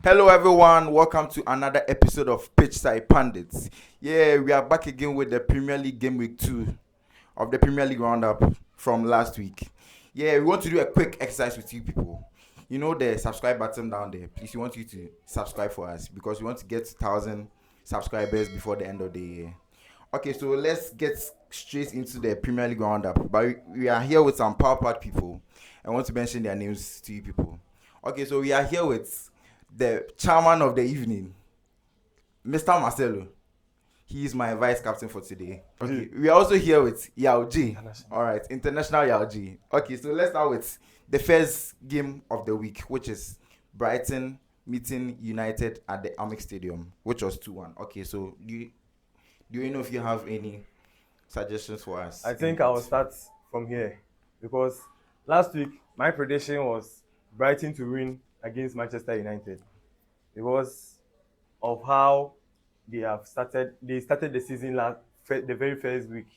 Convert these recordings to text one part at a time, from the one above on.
Hello everyone, welcome to another episode of Pitchside Pundits. Yeah, we are back again with the Premier League Game Week 2 of the Premier League Roundup from last week. Yeah, we want to do a quick exercise with you people. You know the subscribe button down there. Please, we want you to subscribe for us because we want to get 1,000 subscribers before the end of the year. Okay, so let's get straight into the Premier League Roundup. But we are here with some power people. I want to mention their names to you people. Okay, so we are here with the chairman of the evening, Mr. Marcelo. He is my vice captain for today. Okay, we are also here with Yao G. All right, international Yao G. Okay, so let's start with the first game of the week, which is Brighton meeting United at the Amex Stadium, which was 2-1. Okay, so do you know if you have any suggestions for us? I think I will start from here because last week my prediction was Brighton to win against Manchester United because of how they started the season the very first week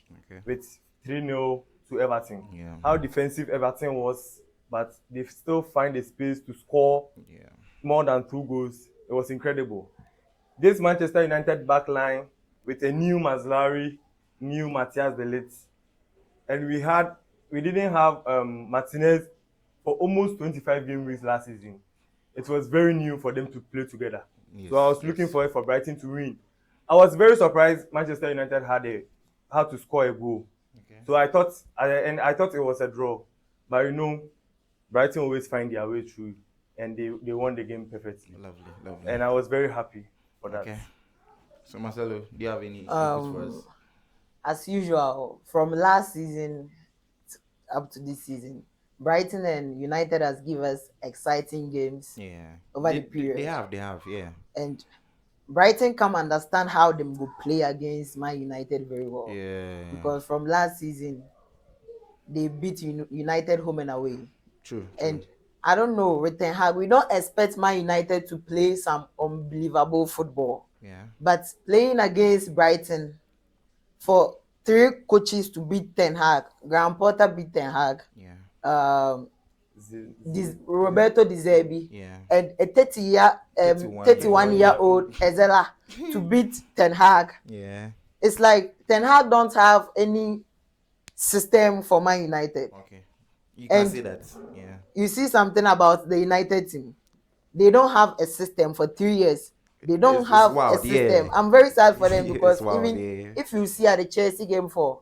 with 3-0 to Everton. Yeah. How defensive Everton was, but they still find a space to score more than 2 goals. It was incredible. This Manchester United backline with a new Maslari, new Matthias De Ligt, and we didn't have Martinez for almost 25 game weeks last season. It was very new for them to play together. Yes, so I was looking for it for Brighton to win. I was very surprised Manchester United had to score a goal. Okay. So I thought it was a draw. But you know, Brighton always find their way through and they won the game perfectly. Lovely. And I was very happy for that. Okay. So Marcelo, do you have any inputs for us? As usual, from last season up to this season, Brighton and United has given us exciting games over the period. They have, yeah. And Brighton can understand how they go play against Man United very well. Yeah. Because from last season, they beat United home and away. True. And I don't know, with Ten Hag, we don't expect Man United to play some unbelievable football. Yeah. But playing against Brighton, for 3 coaches to beat Ten Hag, Graham Potter beat Ten Hag. Yeah. Roberto De Zerbi, and a 31-year-old Ezela to beat Ten Hag. Yeah. It's like Ten Hag don't have any system for Man United. Okay. You can see that. Yeah. You see something about the United team. They don't have a system for 3 years. They don't have a system. Yeah. I'm very sad for them because if you see at the Chelsea game for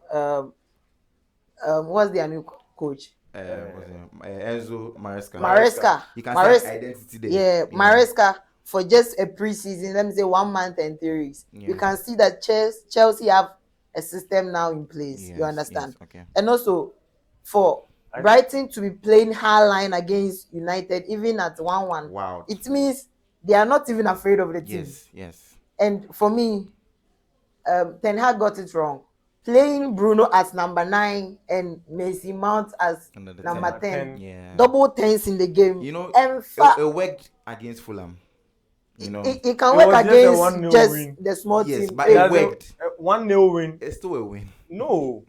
what's their new coach? Enzo Maresca. You can see identity there. Yeah, Maresca for just a preseason, let me say 1 month and 3 weeks. Yeah. You can see that Chelsea have a system now in place. Yes, you understand? Yes, okay. And also for Brighton to be playing hardline against United, even at 1-1. Wow. It means they are not even afraid of the team. Yes. And for me, Ten Hag got it wrong. Playing Bruno as number 9 and Mason Mount as number 10. Double 10s in the game. You know, it worked against Fulham. You know, it can work against just the small team. Yes, but it worked. 1-0 win. It's still a win. No.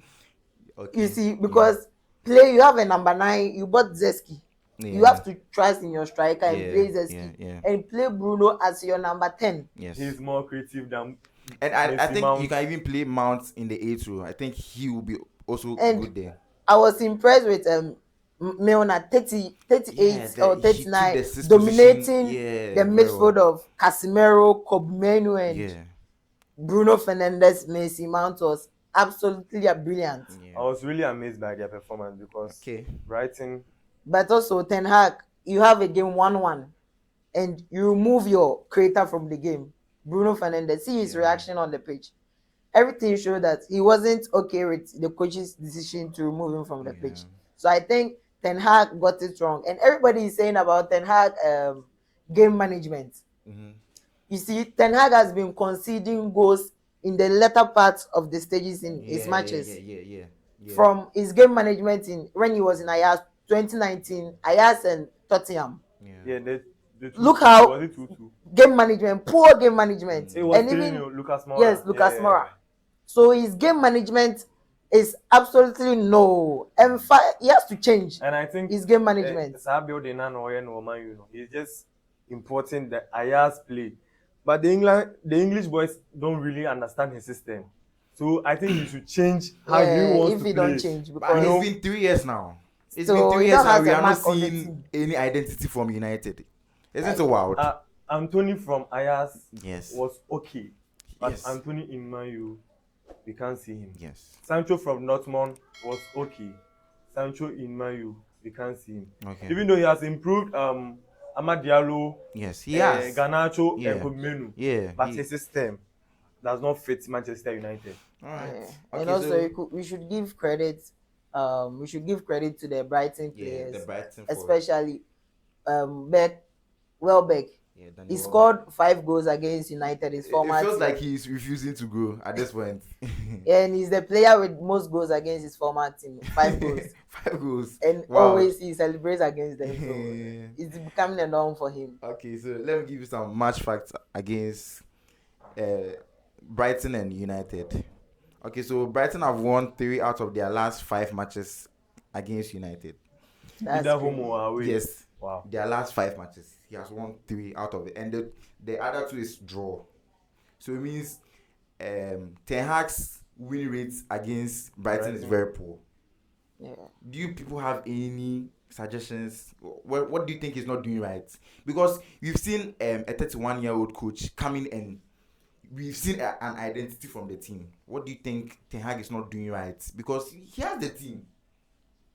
Okay. You see, because you have a number 9, you bought Zeski. Yeah. You have to trust in your striker and play Zeski and play Bruno as your number 10. Yes. He's more creative than. And I think Mount. You can even play Mount in the 8th row. I think he will be also good there. I was impressed with Milner 38 or 39 dominating the midfield of Casemiro, Cobmenu, and Bruno Fernandes. Mason Mount was absolutely brilliant. I was really amazed by their performance because Brighton. But also Ten Hag, you have a game 1-1 and you remove your creator from the game. Bruno Fernandes, see his reaction on the pitch. Everything showed that he wasn't okay with the coach's decision to remove him from the pitch. So I think Ten Hag got it wrong. And everybody is saying about Ten Hag game management. Mm-hmm. You see, Ten Hag has been conceding goals in the latter parts of the stages in his matches. From his game management when he was in Ajax 2019, Ajax and Tottenham. Look how game management, poor game management. It was and even Lucas Moura. Yes, Lucas Moura. So his game management is absolutely no. And he has to change. And I think his game management. He's just important the Ayers play. But the English boys don't really understand his system. So I think he should change how he Yeah, wants if to he play. don't change, But You because know, it's been 3 years now. It's been so 3 he years don't now. has We a are not mark on the seeing team. any identity from United. Isn't Like, it wild? Anthony from Ayers Yes. was okay. But Yes. Anthony in Man U, we can't see him. Yes. Sancho from Dortmund was okay. Sancho in Man U, we can't see him. Okay. Even though he has improved Amad Diallo, Yes, he has. Garnacho, Yeah. and Kobe, Yeah. but his system does not fit Manchester United. All right. yeah. Okay, And also, so we should give credit. We should give credit to the Brighton yeah, players, the Brighton for especially Beck, Welbeck. yeah, Danny He Welbeck. scored 5 goals against United, his It former feels team. like he's refusing to go at this point. And he's the player with most goals against his former team, 5 goals. 5 goals. And Wow. always he celebrates against them. So it's becoming a norm for him. Okay, so let me give you some match facts against Brighton and United. Okay, so Brighton have won 3 out of their last 5 matches against United. That's Either crazy. home or away. Yes, Wow. their last 5 matches, he has won 3 out of it, and the other 2 is draw. So it means Ten Hag's win rates against Brighton is very poor. Yeah. Do you people have any suggestions? What do you think he's not doing right? Because we've seen a 31-year-old coach coming, and we've seen an identity from the team. What do you think Ten Hag is not doing right? Because he has the team.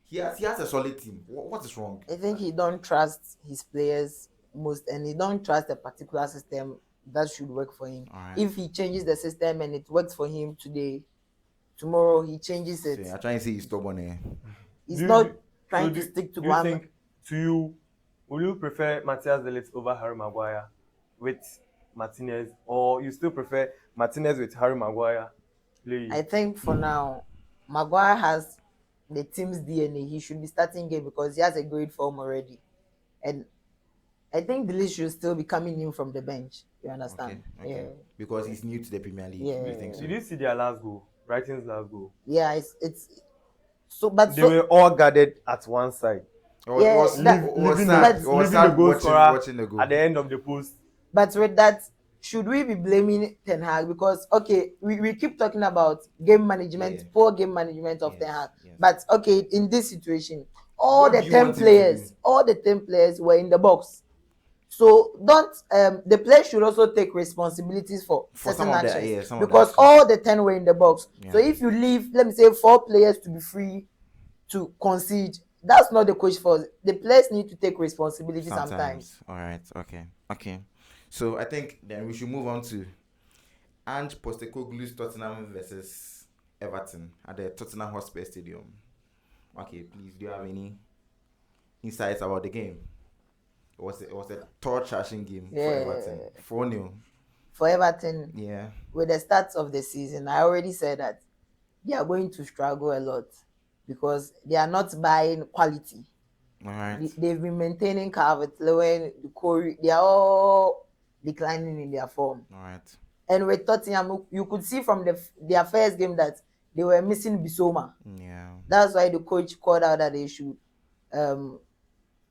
He has a solid team. What is wrong? I think he don't trust his players most, and he don't trust a particular system that should work for him. Alright. If he changes the system and it works for him today, tomorrow he changes it. So I'm trying to say he's stubborn. He's Do you- not do- trying so to do- stick to do you one. think, to you, will you prefer Matthias De Ligt over Harry Maguire with Martinez, or you still prefer Martinez with Harry Maguire playing? I think for now, Maguire has the team's DNA. He should be starting game because he has a great form already, and I think the list should still be coming in from the bench. You understand? Okay. Yeah. Because he's new to the Premier League. Yeah. You think so? Did you see their last goal? Brighton's last goal. Yeah, it's so, but They so were all gathered at one side, Yeah, was leaving sad. the It was goal sad scorer watching the goal. at the end of the post. but with that, should we be blaming Ten Hag? Because okay, we keep talking about game management, Yeah. poor game management of Yes, Ten Hag. yes. But okay, in this situation, all What the do you 10 want him to players, do? all the 10 players were in the box. So don't the players should also take responsibilities for For certain some of the- actions, yeah, some of the because actions. all the 10 were in the box. Yeah. So if you leave, let me say 4 players to be free to concede, that's not the coach fault. The players need to take responsibility sometimes. All right. Okay. So I think then we should move on to Ange Postecoglou's Tottenham versus Everton at the Tottenham Hotspur Stadium. Okay, please, do you have any insights about the game? It was a torch-trashing game for Yeah. Everton. 4-0. For Everton, Yeah. with the start of the season, I already said that they are going to struggle a lot because they are not buying quality. All right. They've been maintaining Calvert-Lewin, the Corey, they are all declining in their form. All right. And with Tottenham, you could see from their first game that they were missing Bissouma. Yeah. That's why the coach called out that they should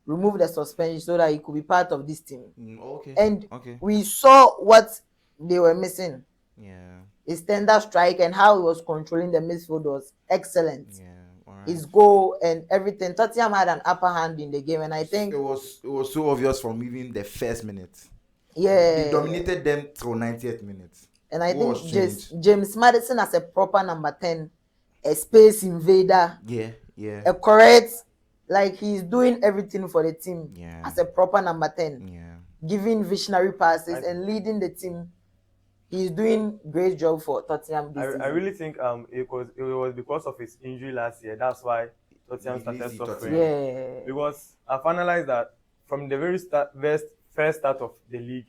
remove the suspension so that he could be part of this team. Okay. And okay. we saw what they were missing. Yeah. His tender strike and how he was controlling the midfield was excellent. Yeah. All right. His goal and everything. Tottenham had an upper hand in the game, and I think it was so obvious from even the first minute. yeah, They dominated them till 90th minute. and I What think was changed? James Maddison as a proper number 10, a space invader, Yeah. a correct, like he's doing everything for the team Yeah. as a proper number 10, Yeah. giving visionary passes I- and leading the team. He's doing great job for Tottenham this season. I really think it was because of his injury last year. That's why Tottenham He started lazy suffering. Tottenham. Yeah. Because I've analyzed that from the very first start of the league,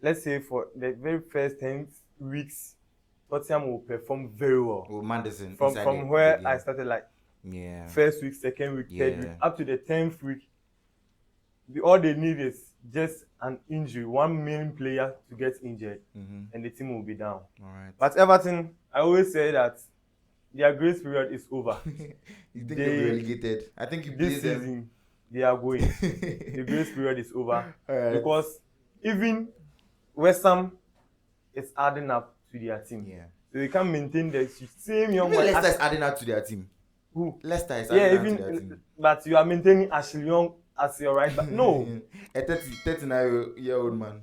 let's say for the very first 10 weeks, Tottenham will perform very well. Oh, Madison. From inside from the where game. I started, like Yeah. first week, second week, third Yeah. week, up to the 10th week, all they need is just an injury, one main player to get injured, and the team will be down. All right. But Everton, I always say that their grace period is over. You think they- they'll be relegated? I think you This play them. season, they are going. The grace period is over. Alright. Because even West Ham is adding up to their team. Yeah. So they can maintain the same young Even boy. Leicester is adding up to their team. Who? Leicester is Yeah, adding up to their even team. but you are maintaining Ashley Young as your right back. No. A 39-year-old man.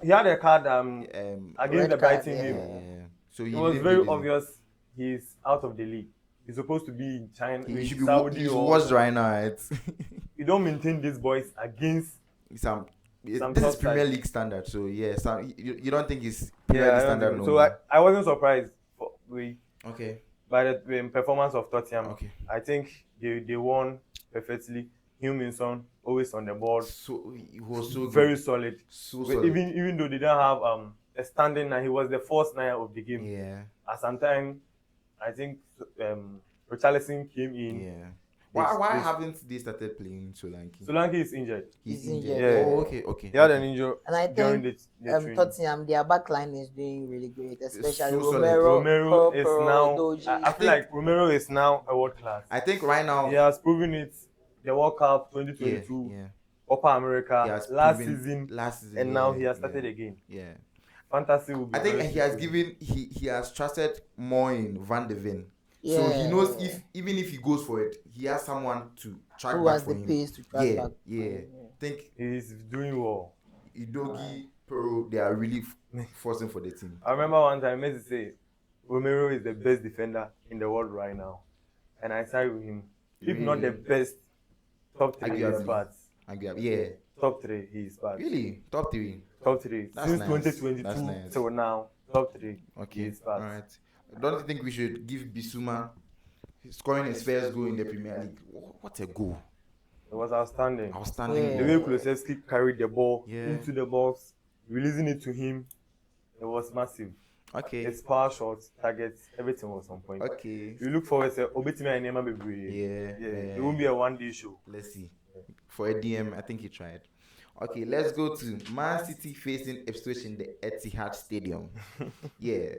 He had a card Red against the card, Brighton yeah. game. So It was very obvious he's out of the league. He's supposed to be in China, He should in be Saudi he's or worse right now. It's you don't maintain these boys against some. Some This is top Premier side. League standard, so yeah. You don't think it's Premier League I don't standard think no so. more? I wasn't surprised Okay. by the performance of Tottenham. Okay. I think they won perfectly. Huminson always on the ball, So he was so very good. solid. So But solid. even though they don't have a standing nine, he was the first nine of the game. Yeah. At some time, I think Richarlison came in. Yeah. Why haven't they started playing Solanke? Solanke is injured. He's injured. injured. Oh, okay. He had an injury And I during think the training. Tottenham, their backline is doing really great, especially so solid. Romero is Purple, now. Doji. I feel like Romero is now a world class. I think right now. He has proven it. The World Cup Yeah. 2022, Yeah. Upper He America has last proven- season, yeah, and now he has yeah, started again. Yeah. Fantasy will be. I think very he has fulfilling. he has trusted more in Van de Ven. So he Yeah. knows even if he goes for it, he has someone to track Who back has for the him. pace to track back? Yeah. Think He's doing well. Idogi, Pearl, they are really forcing for the team. I remember one time Messi say Romero is the best defender in the world right now, and I side with him. If not the best, top three, he is bad. Yeah. Top three, he is bad. Really? Top 3. Top three. That's Since nice. 2022 That's nice. till now, top three. He Okay. is bad. Alright. Don't you think we should give Bissouma scoring his first goal in the Premier League? What a goal. It was outstanding. Outstanding. Yeah. The way Kulusevski carried the ball Yeah. into the box, releasing it to him, it was massive. Okay. His power shots, targets, everything was on point. Okay. We look forward to Obetimi and Neymar Bebre. Yeah. It won't be a one-day show. Let's see. For a DM, I think he tried. Okay, let's go to Man City facing Ipswich in the Etihad Stadium. Yeah.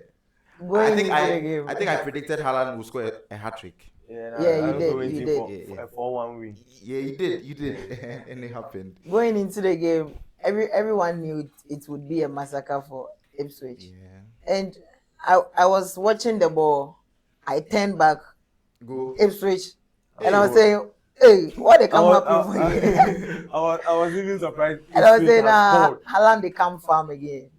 Going I think into the game. I think I predicted Haaland would score a hat trick. Yeah, Yeah, I you also did, went you in did. for Yeah. a 4-1 win. Yeah, you did, and it happened. Going into the game, everyone knew it would be a massacre for Ipswich. Yeah. And I was watching the ball. I turned back, Go. Ipswich, and I was saying, hey, what they come up I, with again? I was even surprised. And I was Ipswich saying, has scored. Haaland, they come farm again.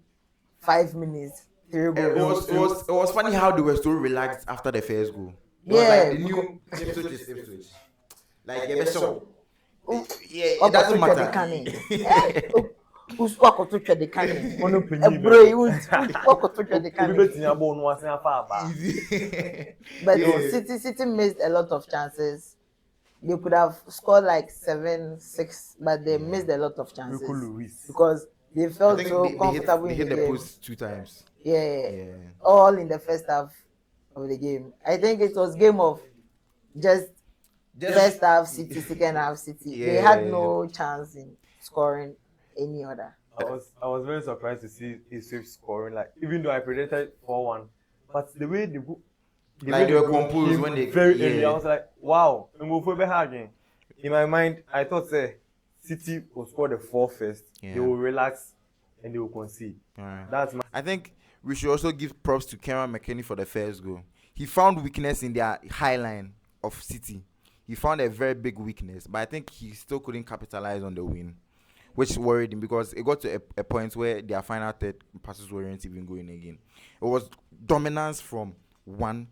5 minutes, 3 goals. It was funny how they were so relaxed after the first goal. It was Yeah, like they knew Ipswich is Ipswich. Like yeah, so yeah, it doesn't matter. Uswakoto the cannon. Ono penyi Bro, you uswakoto the Obi cannon. betinya ball no asan afa aba. But Yeah. City missed a lot of chances. They could have scored like 7-6, but they missed a lot of chances Rico Lewis. because they I felt think so they comfortable hit in the the game. post 2 times. Yeah, Yeah. all in the first half of the game. I think it was game of just first half City, second half City. They had Yeah. no chance in scoring any other. I was very surprised to see Ipswich scoring. Like even though I predicted 4-1, but the way they Like they were composed when they very early. yeah. I was like, wow, again. In my mind, I thought say City will score the 4 first. Yeah. They will relax and they will concede. Alright. That's my I think we should also give props to Kieran McKennie for the first goal. He found weakness in their high line of City. He found a very big weakness, but I think he still couldn't capitalize on the win, which worried him because it got to a point where their final third passes weren't even going again. It was dominance from 1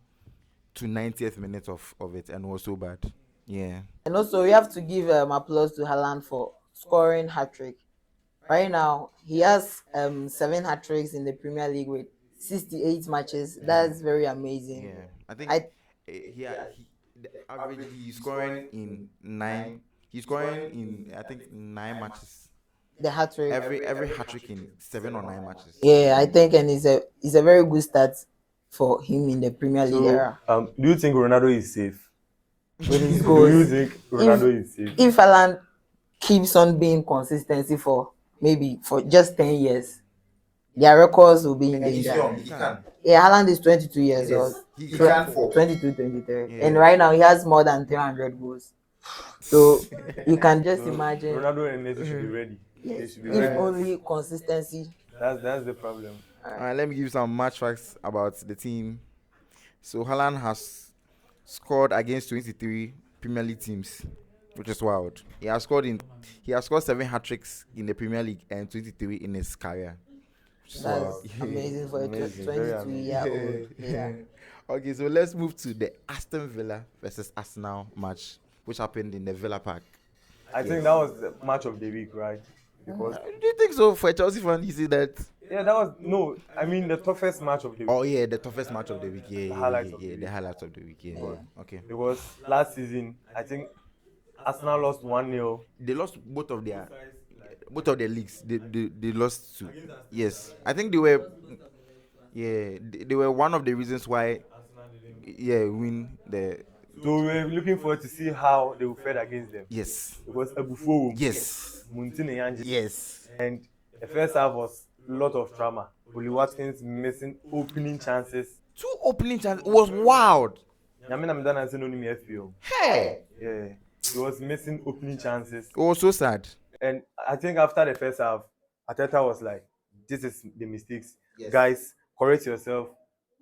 to 90th minute of it, and it was so bad. Yeah. And also, we have to give applause to Haaland for scoring hat-trick. Right now, he has 7 hat-tricks in the Premier League with 68 matches. That's very amazing. Yeah. I think the average he's scoring in 9. He's scoring in I think 9 matches. The hat-trick. Every hat trick in 7 or 9 matches. Yeah, I think, and it's a very good start for him in the Premier League era. do you think Ronaldo is safe? With his Do goals. you think Ronaldo is safe? If Haaland keeps on being consistency for just 10 years, their records will be in And he's danger. young. He can. Yeah, Haaland is 22 years Yes. old. He can for 22, 23. Yeah. And right now he has more than 300 goals. So you can just imagine. Ronaldo and Messi should be ready. They Yes, should be if ready. only consistency. That's the problem. All All right. right, let me give you some match facts about the team. So Haaland has scored against 23 Premier League teams, which is wild. He has scored 7 hat-tricks in the Premier League and 23 in his career. Which is That's wild. amazing for a Amazing, very 22-year-old player. Okay, so let's move to the Aston Villa versus Arsenal match, which happened in the Villa Park. I think that was the match of the week, right? Because Do you think so? For a Chelsea fan, you see that? yeah, that was no. I mean, the toughest match of the week. Oh yeah, the toughest match of the week. Yeah, The yeah, highlights yeah, of the yeah. The week. highlights of the week. Yeah, yeah. Okay. Because last season, I think Arsenal lost 1-0. They lost both of their leagues. They lost to. Yes, I think they were. Yeah, they were one of the reasons why. Yeah, win the. So we were looking forward to see how they will fare against them. Yes. Because Ebufo, Yes. Muntin and Yanji, Yes. and the first half was a lot of drama. Oli Watkins missing opening chances. 2 opening chances was wild. Nyamina Mdana said no name FPO. Hey, Yeah, he was missing opening chances. it was so sad. And I think after the first half, Ateta was like, "This is the mistakes, Yes. guys. Correct yourself.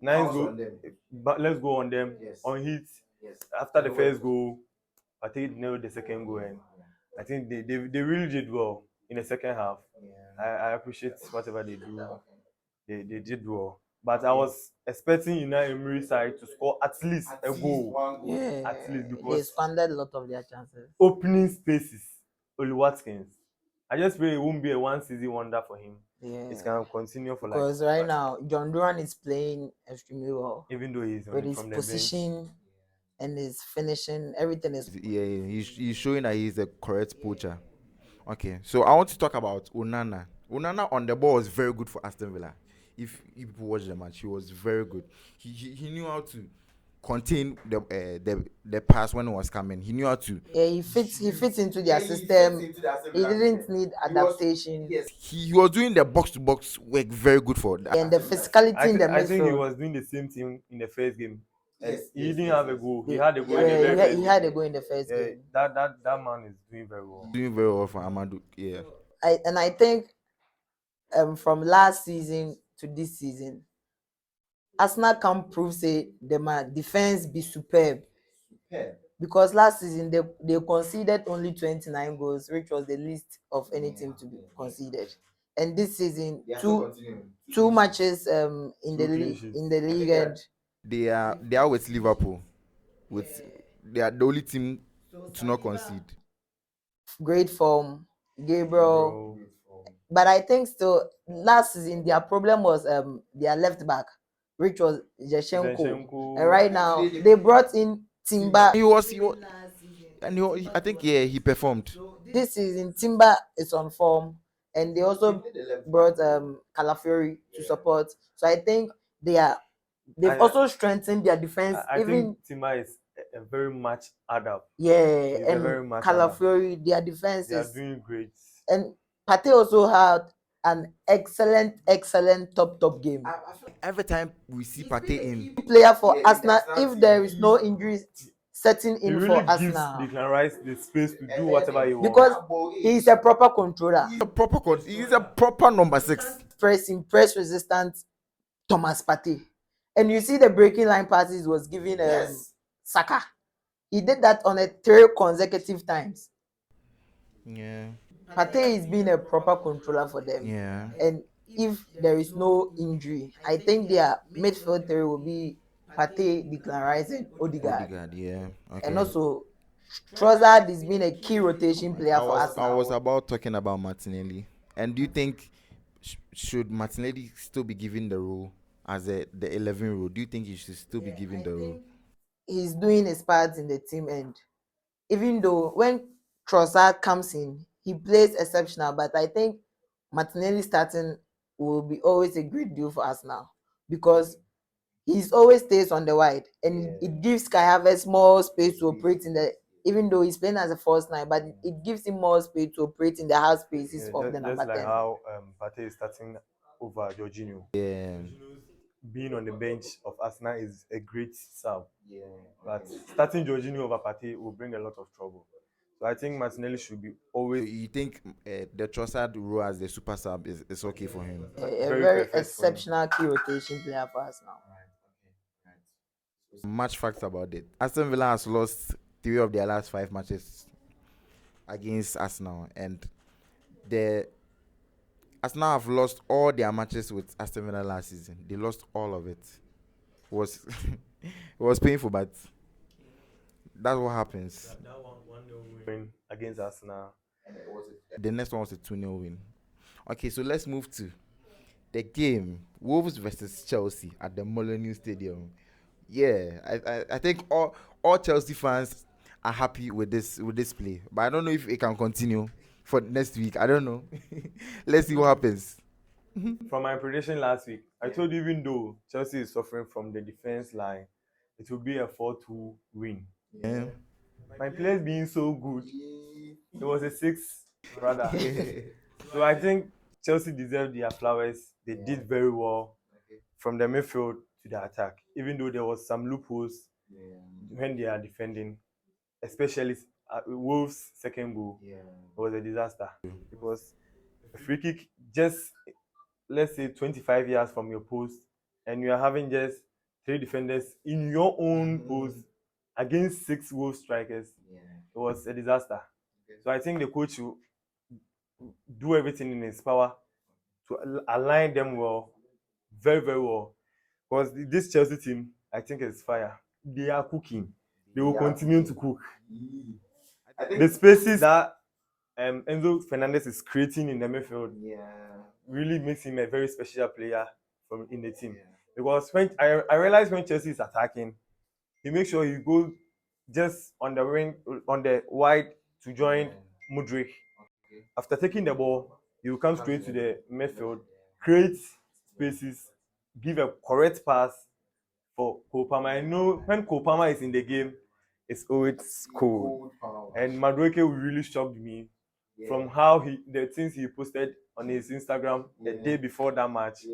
Nice Bounce go, on them. but let's go on them Yes. on hit." Yes. After the first goal, I think nailed the second goal, and I think they really did well in the second half. I appreciate whatever they do. They did well, but I was expecting Unai Emery side to score at least a goal. Yeah, At least they because squandered a lot of their chances. opening spaces, Oli Watkins. I just pray it won't be a one-season wonder for him. Yeah, It can continue for like. because right now John Duran is playing extremely well Even though he's with his from the position and his finishing. Everything is Yeah, he's showing that he's a correct poacher. Okay, so I want to talk about Onana. Onana on the ball was very good for Aston Villa. If people watch the match, he was very good. He knew how to contain the pass when it was coming. He knew how to. yeah, he fits into their system. He didn't need adaptation. Yes, he was doing the box to box work very good for that. And the physicality in the I think he midfield. was doing the same thing in the first game. And Yes, he yes, didn't yes, have a yes. goal. He had a goal. Yeah, in the very first he game. had a goal in the first Yeah, game. that man is doing very well. Doing very well for Amadou. Yeah. I think from last season to this season, Arsenal can prove say the defense be superb. Because last season they conceded only 29 goals, which was the least of any team to be conceded. And this season, two matches in the league and They are with Liverpool. They are the only team to not concede. great form, Gabriel. But I think still last season their problem was their left back, which was Zechenko. And right now they brought in Timber. He was, and I think he performed. This season Timber is on form, and they also brought Calafiori to support. So I think they've also strengthened their defense. I think Tima is a very much adapt. Yeah, He's a and very much Calafiori, their defense They are is doing great. and Pate also had an excellent top game. Every time we see Pate in, Player for Arsenal, if there is no injury setting He in really for gives Arsenal, Declan Rice the space to do whatever he wants. because he's a proper controller, he's a proper number 6. press resistant Thomas Partey. And you see the breaking line passes was giving Saka. He did that on 3 consecutive times. Yeah. Partey is being a proper controller for them. Yeah. And if there is no injury, I think their midfield 3 will be Partey, Declan Rice, and Odegaard. Yeah. Okay. And also, Trossard is being a key rotation player for I Arsenal. was about talking about Martinelli. And do you think should Martinelli still be given the role as the 11 role? Do you think he should still be given the role? He's doing his part in the team, and even though when Trossard comes in, he plays exceptional, but I think Martinelli starting will be always a great deal for us now, because he's always stays on the wide, and it gives Kai Havertz more space to operate in the, even though he's playing as a false nine, but it gives him more space to operate in the half spaces of the number just like 10. how Partey is starting over Jorginho. Yeah. being on the bench of Arsenal is a great serve. Yeah. But starting Jorginho over Partey will bring a lot of trouble. So I think Martinelli should be So always you think the Trossard role as the super sub is okay for him? A very very perfect for him. exceptional key rotation player for us now. Much facts about it. Aston Villa has lost 3 of their last 5 matches against Arsenal, and the Arsenal have lost all their matches with Aston Villa last season. They lost all of it. It was it was painful, but that's what happens. That 1-0 win against Arsenal. The next one was a 2-0 win. Okay, so let's move to the game. Wolves versus Chelsea at the Molineux Stadium. Yeah, I think all Chelsea fans are happy with this play, but I don't know if it can continue for next week. I don't know. Let's see what happens. From my prediction last week, I told you even though Chelsea is suffering from the defense line, it will be a 4-2 win. Yeah. My players being so good, it was a 6 rather. So I think Chelsea deserved their flowers. They did very well from the midfield to the attack, even though there was some loopholes when they are defending, especially Wolves' second goal. It was a disaster. It was a free kick just, let's say, 25 yards from your post, and you are having just 3 defenders in your own post against 6 Wolves strikers. It was a disaster. So I think the coach will do everything in his power to align them well, very, very well. Because this Chelsea team, I think, is fire. They are cooking. They will continue to cook. The spaces that Enzo Fernandez is creating in the midfield really makes him a very special player in the team. Because when I realize when Chelsea is attacking, he makes sure he goes just on the wing, on the wide to join Mudryk. After taking the ball, he will come straight to the midfield, create spaces, give a correct pass for Cole Palmer. I know when Cole Palmer is in the game, it's always cold. And Madueke really shocked me from how the things he posted on his Instagram the day before that match,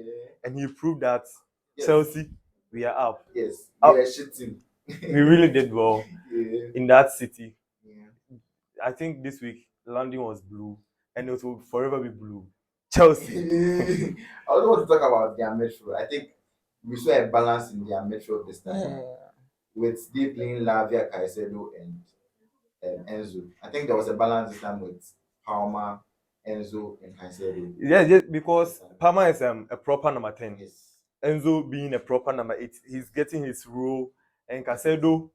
and he proved that Chelsea, we are up. Yes, Up. we are shitting. We really did well in that city. I think this week London was blue, and it will forever be blue. Chelsea. I also want to talk about their midfield. I think we saw a balance in their midfield this time, with they playing Lavia, Caicedo, and Enzo. I think there was a balance this time with Palmer, Enzo, and Caicedo. Yeah, just because Palmer is a proper number 10. Yes. Enzo being a proper number 8, he's getting his role, and Caicedo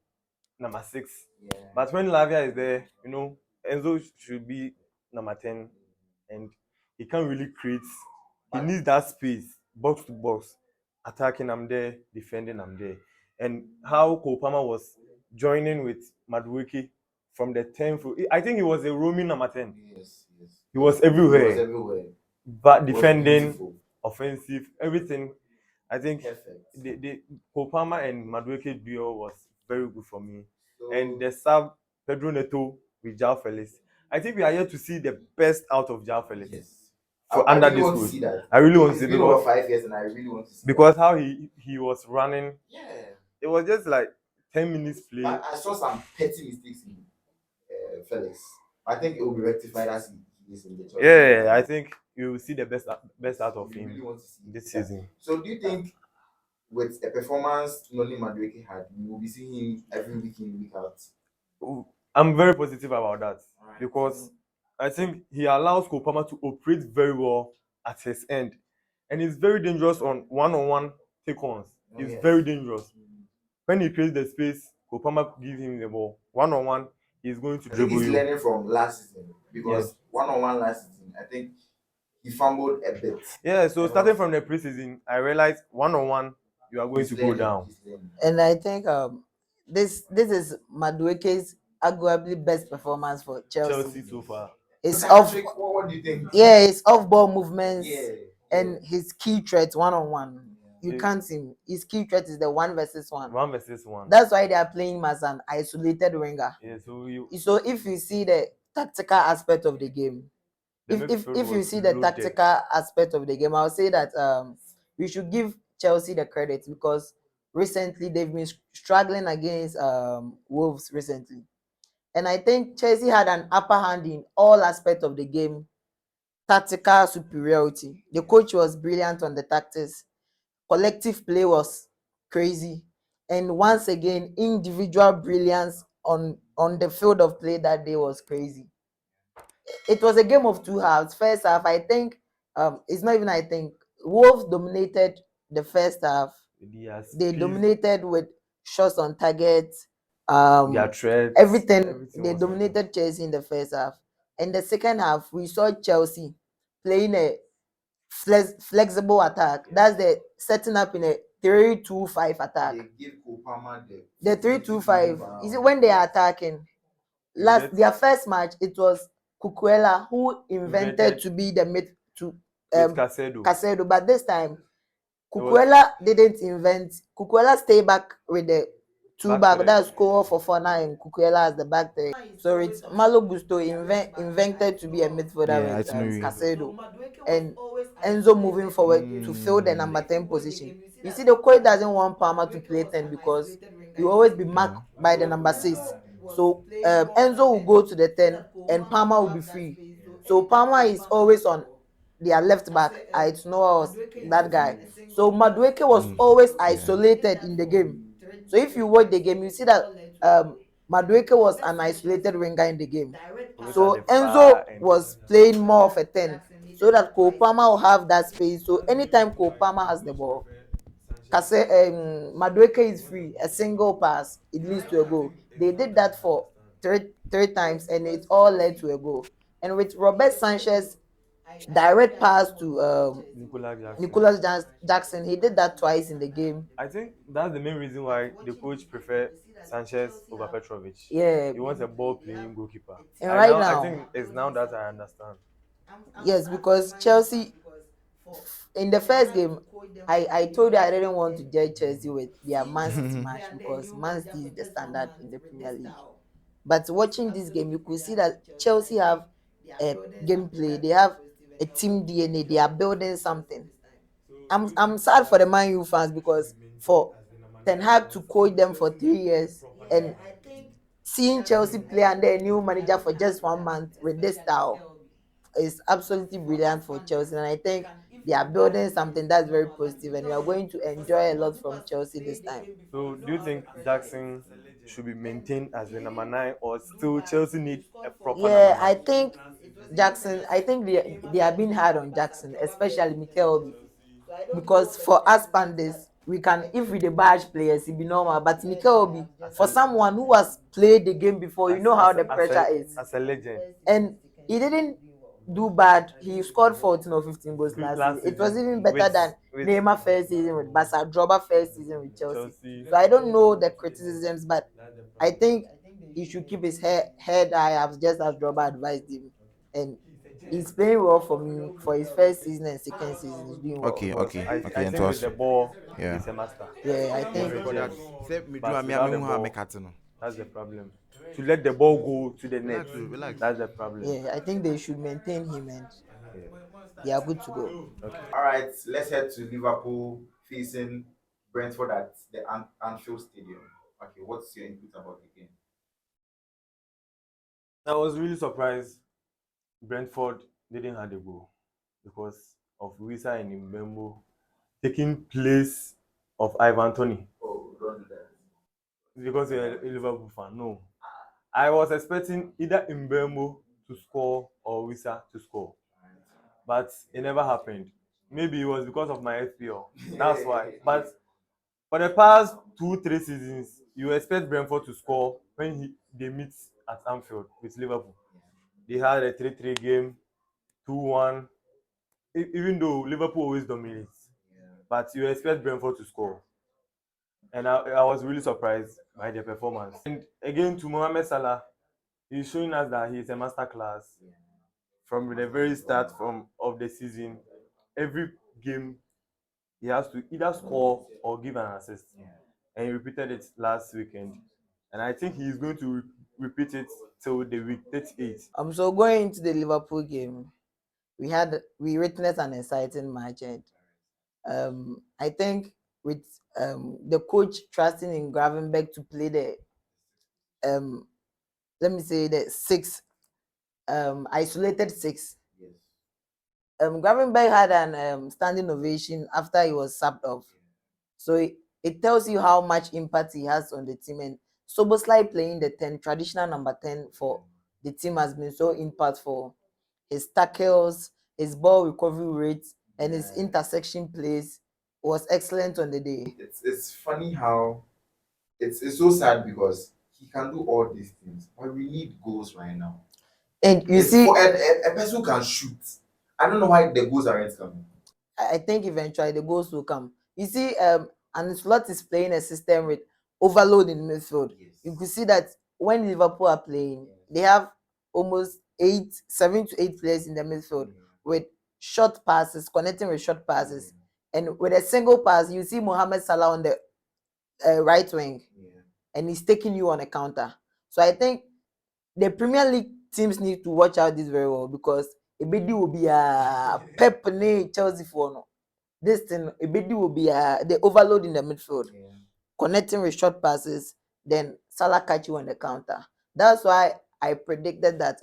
number 6. But when Lavia is there, Enzo should be number 10, and he can't really create. He needs that space, box to box, attacking. I'm there, defending. I'm there, and how Cole Palmer was joining with Madueke from the 10th. I think he was a roaming number 10. Yes. He was everywhere. He was everywhere. But defending, offensive, everything. I think Perfect. the Cole Palmer and Madueke duo was very good for me. And the sub Pedro Neto with João Felix. I think we are here to see the best out of João Felix. Yes. Under this want to coach. see that. I really want to It's see been over 5 years, and I really want to see because how he was running. Yeah. It was just like 10 minutes play. I saw some petty mistakes in Felix. I think it will be rectified as he is in the job. Yeah, I think you will see the best out of him really want to see this season. So do you think with the performance Noli Madueke had, we will be seeing him every week in, week out? I'm very positive about that because I think he allows Cole Palmer to operate very well at his end, and he's very dangerous on one-on-one take-ons. He's very dangerous. When he creates the space, Cole Palmer gives him the ball. One-on-one, he's going to dribble you. He's learning from last season because one-on-one last season, I think he fumbled a bit. Yeah, so starting from the preseason, I realized one-on-one, you are going to go down. And I think this is Madueke's arguably best performance for Chelsea so far. It's off. What do you think? Yeah, it's off-ball movements and his key threat one-on-one. You can't see him. His key threat is the 1 versus 1. 1 versus 1. That's why they are playing him as an isolated winger. Yeah, so if you see the tactical aspect of the game, if you see the tactical aspect of the game, I'll say that we should give Chelsea the credit because recently they've been struggling against Wolves recently. And I think Chelsea had an upper hand in all aspects of the game. Tactical superiority. The coach was brilliant on the tactics. Collective play was crazy. And once again, individual brilliance on the field of play that day was crazy. It was a game of two halves. First half, I think, it's not even I think, Wolves dominated the first half. They dominated with shots on target, their threats, everything. They was on them. dominated Chelsea in the first half. In the second half, we saw Chelsea playing a flexible attack. That's the setting up in a 3-2-5 attack. They give Kopama The 3-2-5 is it when they are attacking? Their first match, it was Cucurella who invented to be the mid to Casedo, but this time Cucurella didn't invent. Cucurella stay back with the two back. That's score for Fana and Cucurella as the back there. So it's Malo Gusto invented to be a midfielder with Casedo and Enzo moving forward to fill the number 10 position. You see, the coach doesn't want Palmer to play 10 because he will always be marked by the number 6. So Enzo will go to the 10 and Palmer will be free. So Palmer is always on their left back. It's no that guy. So Madueke was always isolated in the game. So if you watch the game, you see that Madueke was an isolated winger in the game. So Enzo was playing more of a 10 so that Cole Palmer will have that space. So anytime Cole Palmer has the ball, Madueke is free. A single pass, it leads to a goal. They did that for three times and it all led to a goal. And with Robert Sanchez direct pass to Nicholas Jackson. He did that twice in the game. I think that's the main reason why the coach prefer Sanchez over Petrovic. Yeah, he wants a ball playing goalkeeper. And right I now, think it's now that I understand. Yes, because Chelsea in the first game, I told you I didn't want to judge Chelsea with their Man City match because Man City is the standard in the Premier League. But watching this game, you could see that Chelsea have a gameplay. They have a team DNA. They are building something. I'm sad for the Man U fans because for Ten Hag to coach them for 3 years and seeing Chelsea play under a new manager for just 1 month with this style is absolutely brilliant for Chelsea. And I think they are building something that's very positive and we are going to enjoy a lot from Chelsea this time. So do you think Jackson should be maintained as the number 9 or still Chelsea need a proper number 9? I think Jackson, I think they are being hard on Jackson, especially Mikel, because for us Pundits, we can, if we the badge players, it be normal. But Mikel, for someone who has played the game before, you know how the pressure is. As a legend. And he didn't do bad. He scored 14 or 15 goals last season. It was even better than Neymar first season with Barca, Drogba first season with Chelsea. So I don't know the criticisms, but I think he should keep his head high, just as Drogba advised him. And he's playing well for me for his first season and second season. He's doing well. Okay. I think with the ball, he's a master. Yeah, I think. That's the problem. To let the ball go to the net, that's the problem. Yeah, I think they should maintain him and they are good to go. Okay. All right, let's head to Liverpool facing Brentford at the Anfield Stadium. Okay, what's your input about the game? I was really surprised Brentford didn't have a goal because of Wissa and Mbembo taking place of Ivan Toney. Oh, don't do that. Because you're a Liverpool fan. No. I was expecting either Mbembo to score or Wissa to score. But it never happened. Maybe it was because of my FPL. That's why. But for the past 2-3 seasons, you expect Brentford to score when they meet at Anfield with Liverpool. They had a 3-3 game, 2-1. Even though Liverpool always dominates, but you expect Brentford to score. And I was really surprised by their performance. And again, to Mohamed Salah, he's showing us that he's a masterclass. From the very start of the season, every game he has to either score or give an assist. And he repeated it last weekend. And I think he's going to repeat it till the week 38. So going into the Liverpool game, we witnessed an exciting match and I think with the coach trusting in Gravenberg to play the let me say the six isolated six. Gravenberg had an standing ovation after he was subbed off. So it tells you how much impact he has on the team. And Soboslai playing the 10, traditional number 10 for the team, has been so impactful. His tackles, his ball recovery rate, and his intersection plays was excellent on the day. It's funny how it's so sad because he can do all these things, but we need goals right now. And you see, for a person who can shoot. I don't know why the goals aren't coming. I think eventually the goals will come. You see, and Slot is playing a system with overload in midfield. Yes. You could see that when Liverpool are playing, they have almost 7 to 8 players in the midfield with short passes, connecting with short passes. And with a single pass, you see Mohamed Salah on the right wing, and he's taking you on a counter. So I think the Premier League teams need to watch out this very well, because Ebedi will be a Pep ne Chelsea for no. This thing, Ebedi will be the overload in the midfield, connecting with short passes. Then Salah catch you on the counter. That's why I predicted that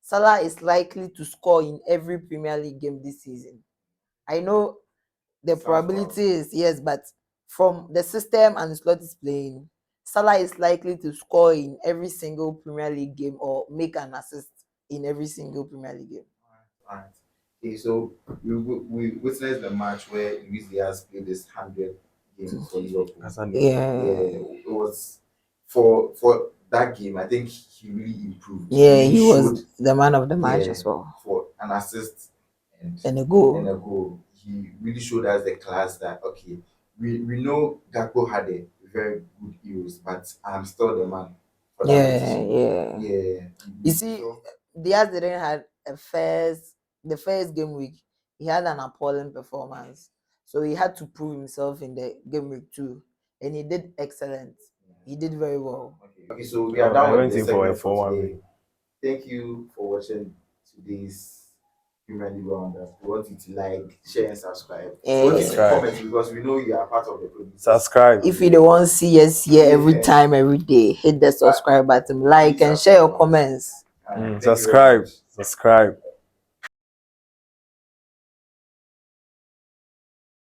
Salah is likely to score in every Premier League game this season. I know the probability is yes, but from the system and the Slot is playing, Salah is likely to score in every single Premier League game or make an assist in every single Premier League game. All right. Okay, so we witnessed the match where Luis Diaz played this 100 game for Liverpool. Yeah, it was for that game. I think he really improved. Yeah, he was the man of the match as well. For an assist And a goal. He really showed us the class that okay, we know Gakpo had a very good Euros, but I'm still the man for that position. Yeah. You see, Diaz didn't have the first game week. He had an appalling performance, so he had to prove himself in the game week 2, and he did excellent. He did very well. Okay, so we are done with this segment for today. Thank you for watching today's Premier League Roundup. We want you to like, share, and subscribe. Comment, because we know you are part of the producer. Subscribe. If you don't want to see us here every time, every day, hit the subscribe button, like, and share your comments. Subscribe.